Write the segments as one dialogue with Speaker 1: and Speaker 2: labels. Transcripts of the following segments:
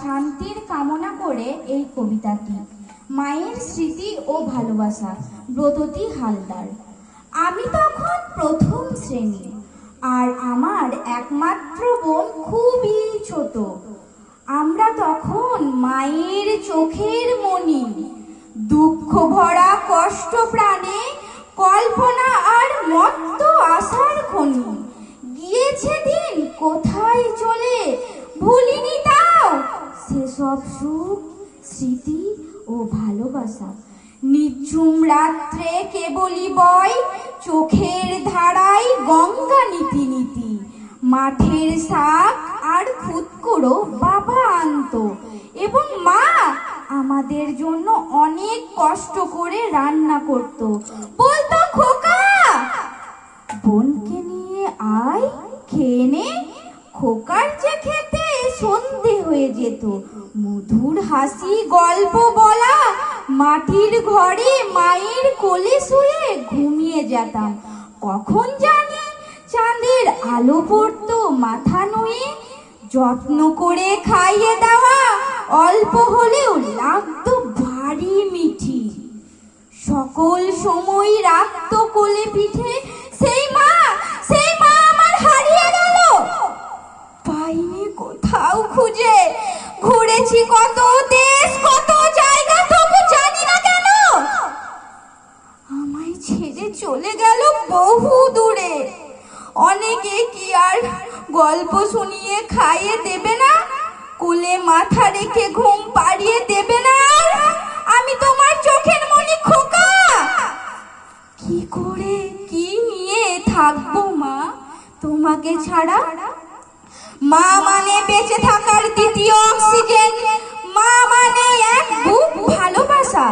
Speaker 1: শান্তির কামনা করে এই কবিতাটি। মায়ের স্মৃতি ও ভালোবাসা, ব্রততী হালদার। আমি তখন প্রথম শ্রেণী, আর আমার একমাত্র বোন খুবই ছোট। আমরা তখন মায়ের চোখের মণি, দুঃখ ভরা কষ্ট প্রাণে, কল্পনা আর মত্ত আশার খনি। গিয়েছে দিন কোথায় চলে, ভুলিনি তাও সেসব সুখ, স্মৃতি ও ভালোবাসা। নিঝুম রাত্রে কেবলই বয় চোখের ধারায় গঙ্গা নীতি নীতি। মাঠের শাক আর খুদকুড়ো বাবা আনতো, এবং মা আমাদের জন্য অনেক কষ্ট করে রান্না করত। বলতো, খোকা বোনকে নিয়ে আয়, খেয়ে নে। খোকার যে খেতে সন্ধে হয়ে যেত। মধুর হাসি, গল্প বলা, মাটির ঘরে মায়ের কোলে শুয়ে ঘুমিয়ে যেতাম। কখন জানি চাঁদের আলো পড়তো মাথা নুয়ে। যত্ন করে খাইয়ে দেওয়া অল্প হলেও লাগতো ভারী মিঠি। সকল সময় রাখতো কোলে পিঠে। সেই মা আমার হারিয়ে গেল, পাইনি কোথাও খুঁজে। ঘুরেছি কত দেশ, কত জায়গা, তবু জানি না কেন আমায় ছেড়ে চলে গেল বহু দূরে। অনেকে কি আর গল্প শুনিয়ে খাইয়ে দেবে না, কোলে মাথা রেখে ঘুম পাড়িয়ে দেবে না? আমি তোমার চোখের মনি খোকা, কি করে কি নিয়ে থাকবো মা তোমাকে ছাড়া? মা মানে বেঁচে থাকার দ্বিতীয় অক্সিজেন। মা মানে এক বুক ভালোবাসা।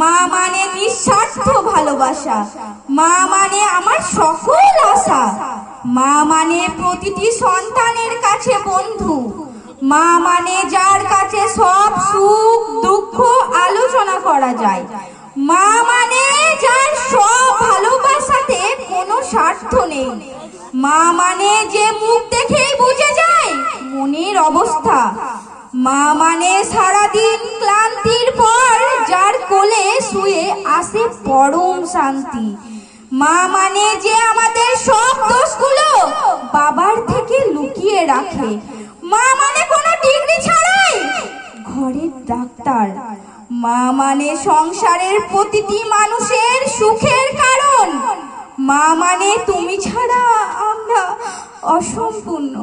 Speaker 1: মা মানে নিঃস্বার্থ ভালোবাসা। মা মানে আমার সকল আশা। মা মানে প্রতিটি সন্তানের কাছে বন্ধু। মা মানে যার কাছে সব সুখ দুঃখ আলোচনা করা যায়। মা মানে যার সব ভালোবাসাতে কোনো স্বার্থ নেই। মা মানে যে মুখ দেখেই বুঝে যায় মনের অবস্থা। মা মানে সারাদিন ক্লান্তির পর যার কোলে শুয়ে আসে পরম শান্তি। মা মানে যে আমাদের সব দোষগুলো বাবার থেকে লুকিয়ে রাখে। মা মানে কোনো ডিগ্রি ছাড়াই ঘরের ডাক্তার। মা মানে সংসারের প্রতিটি মানুষের সুখের কারণ। মা মানে তুমি ছাড়া আমরা অসম্পূর্ণ,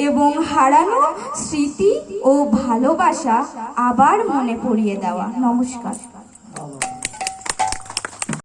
Speaker 1: এবং হারানো স্মৃতি ও ভালোবাসা আবার মনে পড়িয়ে দেওয়া। নমস্কার।